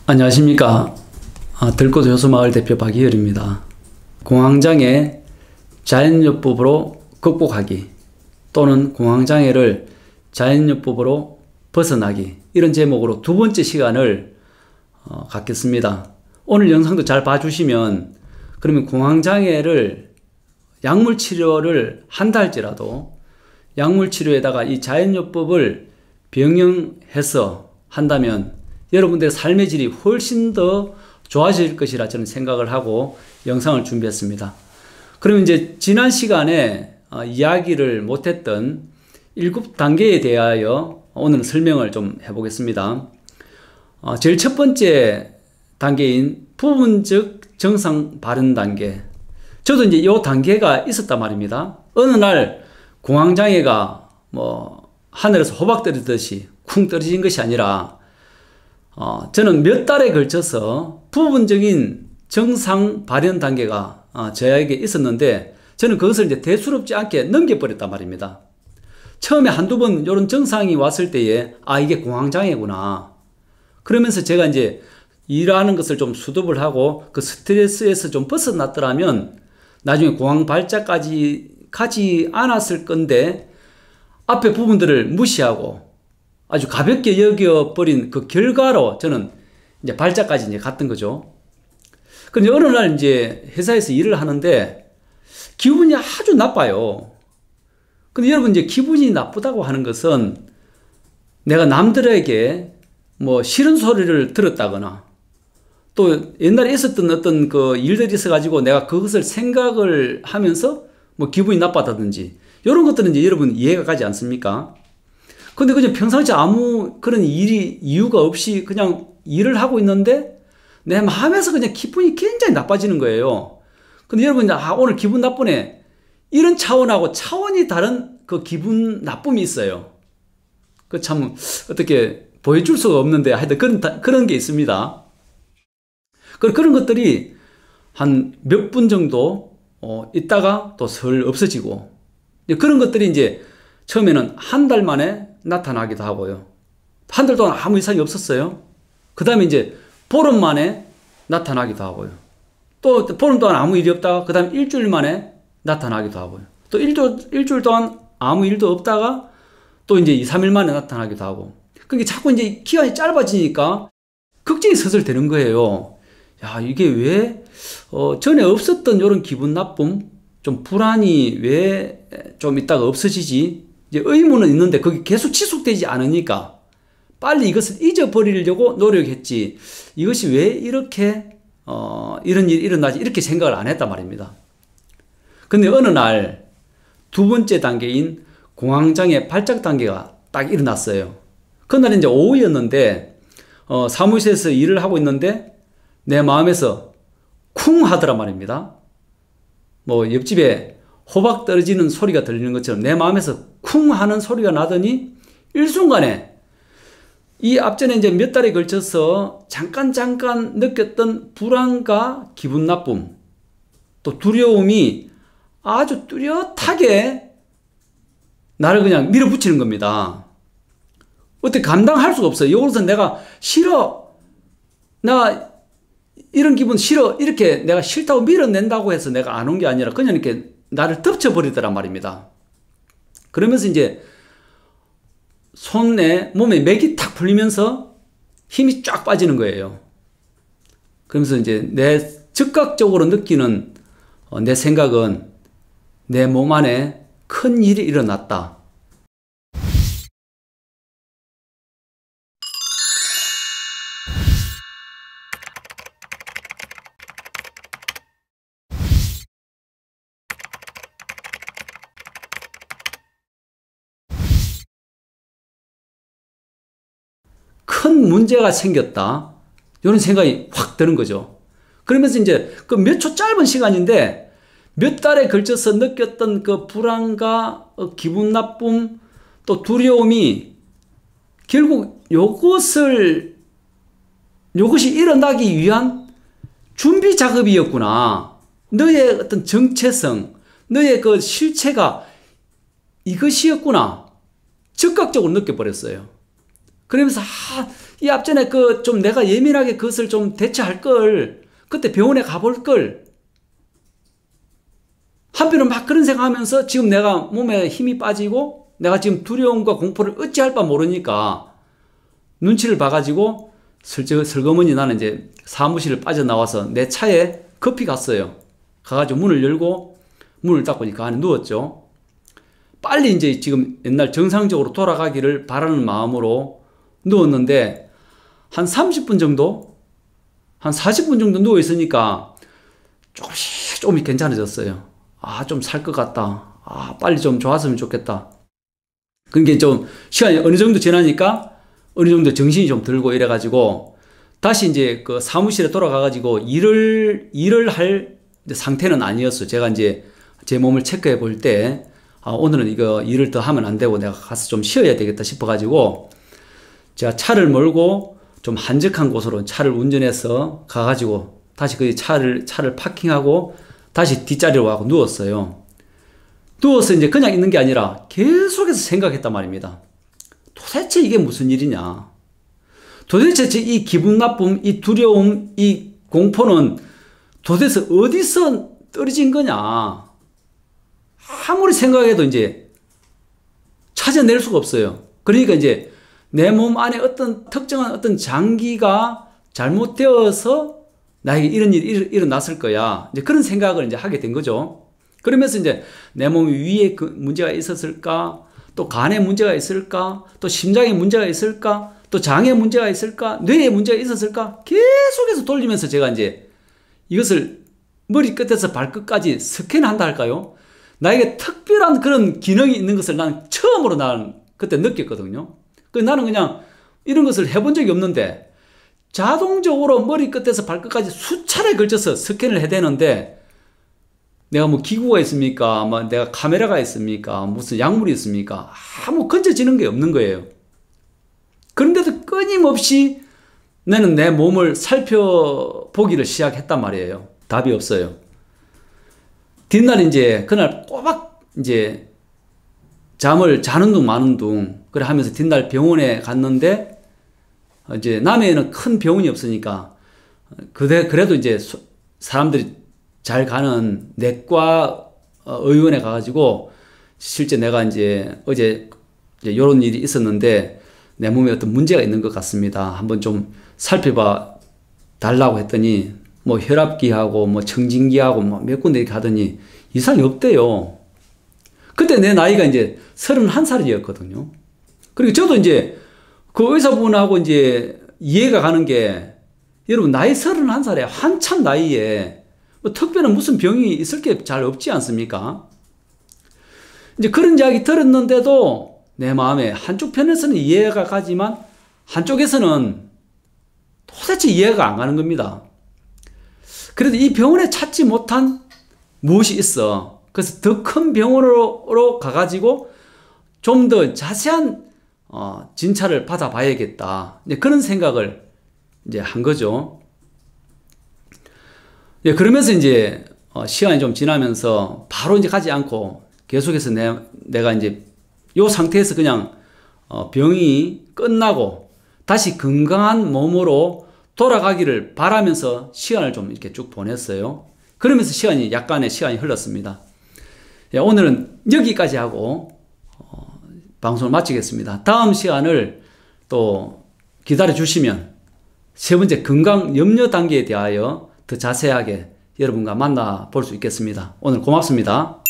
안녕하십니까. 들꽃 효소마을 대표 박희열입니다. 공황장애 자연요법으로 극복하기 또는 공황장애를 자연요법으로 벗어나기, 이런 제목으로 두 번째 시간을 갖겠습니다. 오늘 영상도 잘 봐주시면, 그러면 공황장애를 약물치료를 한다 할지라도 약물치료에다가 이 자연요법을 병행해서 한다면 여러분들의 삶의 질이 훨씬 더 좋아질 것이라 저는 생각을 하고 영상을 준비했습니다. 그러면 이제 지난 시간에 이야기를 못했던 7단계에 대하여 오늘은 설명을 좀 해보겠습니다. 제일 첫 번째 단계인 부분적 정상 발현 단계. 저도 이제 이 단계가 있었단 말입니다. 어느 날 공황장애가 하늘에서 호박 떨어지듯이 쿵 떨어진 것이 아니라 저는 몇 달에 걸쳐서 부분적인 정상 발현 단계가 저에게 있었는데, 저는 그것을 이제 대수롭지 않게 넘겨버렸단 말입니다. 처음에 한두 번 이런 정상이 왔을 때에 이게 공황장애구나. 그러면서 제가 이제 일하는 것을 좀 수습을 하고 그 스트레스에서 좀 벗어났더라면 나중에 공황 발작까지 가지 않았을 건데, 앞에 부분들을 무시하고 아주 가볍게 여겨버린 그 결과로 저는 이제 발작까지 이제 갔던 거죠. 그런데 어느 날 이제 회사에서 일을 하는데 기분이 아주 나빠요. 근데 여러분, 이제 기분이 나쁘다고 하는 것은 내가 남들에게 싫은 소리를 들었다거나 또 옛날에 있었던 어떤 그 일들이 있어가지고 내가 그것을 생각을 하면서 기분이 나빴다든지, 이런 것들은 이제 여러분 이해가 가지 않습니까? 근데 그냥 평상시 아무 그런 이유가 없이 그냥 일을 하고 있는데 내 마음에서 그냥 기분이 굉장히 나빠지는 거예요. 근데 여러분, 오늘 기분 나쁘네, 이런 차원하고 차원이 다른 그 기분 나쁨이 있어요. 그 참 어떻게 보여줄 수가 없는데 하여튼 그런 게 있습니다. 그런 것들이 한 몇 분 정도 있다가 또 슬 없어지고, 그런 것들이 이제 처음에는 한 달 만에 나타나기도 하고요. 한 달 동안 아무 이상이 없었어요. 그 다음에 이제 보름 만에 나타나기도 하고요. 또 보름 동안 아무 일이 없다가 그 다음에 일주일 만에 나타나기도 하고요. 또 일주일 동안 아무 일도 없다가 또 이제 2, 3일 만에 나타나기도 하고. 그게 자꾸 이제 기간이 짧아지니까 걱정이 슬슬 되는 거예요. 야, 이게 왜 전에 없었던 이런 기분 나쁨, 좀 불안이 왜 좀 있다가 없어지지? 이제 의문은 있는데 그게 계속 지속되지 않으니까 빨리 이것을 잊어버리려고 노력했지, 이것이 왜 이렇게 이런 일이 일어나지, 이렇게 생각을 안 했단 말입니다. 근데 어느 날 두 번째 단계인 공황장애 발작 단계가 딱 일어났어요. 그날은 이제 오후였는데 사무실에서 일을 하고 있는데 내 마음에서 쿵 하더란 말입니다. 옆집에 호박 떨어지는 소리가 들리는 것처럼 내 마음에서 쿵 하는 소리가 나더니 일순간에 이 앞전에 이제 몇 달에 걸쳐서 잠깐 느꼈던 불안과 기분 나쁨, 또 두려움이 아주 뚜렷하게 나를 그냥 밀어붙이는 겁니다. 어떻게 감당할 수가 없어요. 이것은 내가 싫어, 나 이런 기분 싫어, 이렇게 내가 싫다고 밀어낸다고 해서 내가 안 온 게 아니라 그냥 이렇게 나를 덮쳐버리더란 말입니다. 그러면서 이제 손에 몸에 맥이 탁 풀리면서 힘이 쫙 빠지는 거예요. 그러면서 이제 내 즉각적으로 느끼는 내 생각은 내 몸 안에 큰 일이 일어났다. 큰 문제가 생겼다, 이런 생각이 확 드는 거죠. 그러면서 이제 그 몇 초 짧은 시간인데 몇 달에 걸쳐서 느꼈던 그 불안과 기분 나쁨, 또 두려움이 결국 이것이 일어나기 위한 준비 작업이었구나, 너의 어떤 정체성, 너의 그 실체가 이것이었구나. 즉각적으로 느껴버렸어요. 그러면서, 이 앞전에 좀 내가 예민하게 그것을 좀 대처할 걸, 그때 병원에 가볼 걸. 한편으로 막 그런 생각하면서 지금 내가 몸에 힘이 빠지고 내가 지금 두려움과 공포를 어찌할 바 모르니까 눈치를 봐가지고 슬그머니 나는 이제 사무실을 빠져나와서 내 차에 급히 갔어요. 가가지고 문을 열고 문을 닫고 그 안에 누웠죠. 빨리 이제 지금 옛날 정상적으로 돌아가기를 바라는 마음으로 누웠는데 한 30분 정도? 한 40분 정도 누워있으니까 조금씩 괜찮아졌어요. 좀 살 것 같다. 빨리 좀 좋았으면 좋겠다. 그게 좀 시간이 어느 정도 지나니까 어느 정도 정신이 좀 들고 이래가지고 다시 이제 그 사무실에 돌아가가지고 일을 할 상태는 아니었어요. 제가 이제 제 몸을 체크해 볼 때 오늘은 이거 일을 더 하면 안 되고 내가 가서 좀 쉬어야 되겠다 싶어가지고 제가 차를 몰고 좀 한적한 곳으로 차를 운전해서 가가지고 다시 그 차를 파킹하고 다시 뒷자리로 와서 누웠어요. 누워서 이제 그냥 있는 게 아니라 계속해서 생각했단 말입니다. 도대체 이게 무슨 일이냐? 도대체 이 기분 나쁨, 이 두려움, 이 공포는 도대체 어디서 떨어진 거냐? 아무리 생각해도 이제 찾아낼 수가 없어요. 그러니까 이제 내 몸 안에 어떤 특정한 어떤 장기가 잘못되어서 나에게 이런 일이 일어났을 거야. 이제 그런 생각을 이제 하게 된 거죠. 그러면서 이제 내 몸 위에 그 문제가 있었을까? 또 간에 문제가 있을까? 또 심장에 문제가 있을까? 또 장에 문제가 있을까? 뇌에 문제가 있었을까? 계속해서 돌리면서 제가 이제 이것을 머리끝에서 발끝까지 스캔한다 할까요? 나에게 특별한 그런 기능이 있는 것을 난 처음으로 난 그때 느꼈거든요. 나는 그냥 이런 것을 해본 적이 없는데 자동적으로 머리끝에서 발끝까지 수차례 걸쳐서 스캔을 해야 되는데 내가 뭐 기구가 있습니까? 뭐 내가 카메라가 있습니까? 무슨 약물이 있습니까? 아무 건져지는 게 없는 거예요. 그런데도 끊임없이 나는 내 몸을 살펴보기를 시작했단 말이에요. 답이 없어요. 뒷날 이제 그날 꼬박 이제 잠을 자는 둥 마는 둥 그래 하면서 뒷날 병원에 갔는데 이제 남해에는 큰 병원이 없으니까 그래도 이제 사람들이 잘 가는 내과 의원에 가가지고 실제 내가 이제 어제 이런 일이 있었는데 내 몸에 어떤 문제가 있는 것 같습니다. 한번 좀 살펴봐 달라고 했더니 뭐 혈압기하고 뭐 청진기하고 뭐 몇 군데 가더니 이상이 없대요. 그때 내 나이가 이제 31살이었거든요. 그리고 저도 이제 그 의사분하고 이제 이해가 가는 게 여러분 나이 31살에 한참 나이에 뭐 특별한 무슨 병이 있을 게 잘 없지 않습니까? 이제 그런 이야기 들었는데도 내 마음에 한쪽 편에서는 이해가 가지만 한쪽에서는 도대체 이해가 안 가는 겁니다. 그래도 이 병원에 찾지 못한 무엇이 있어. 그래서 더 큰 병원으로 가가지고 좀 더 자세한 진찰을 받아봐야겠다. 이제 그런 생각을 이제 한 거죠. 예, 그러면서 이제 시간이 좀 지나면서 바로 이제 가지 않고 계속해서 내가 이제 요 상태에서 그냥 병이 끝나고 다시 건강한 몸으로 돌아가기를 바라면서 시간을 좀 이렇게 쭉 보냈어요. 그러면서 약간의 시간이 흘렀습니다. 예, 오늘은 여기까지 하고 방송을 마치겠습니다. 다음 시간을 또 기다려 주시면 세 번째 건강 염려 단계에 대하여 더 자세하게 여러분과 만나 볼 수 있겠습니다. 오늘 고맙습니다.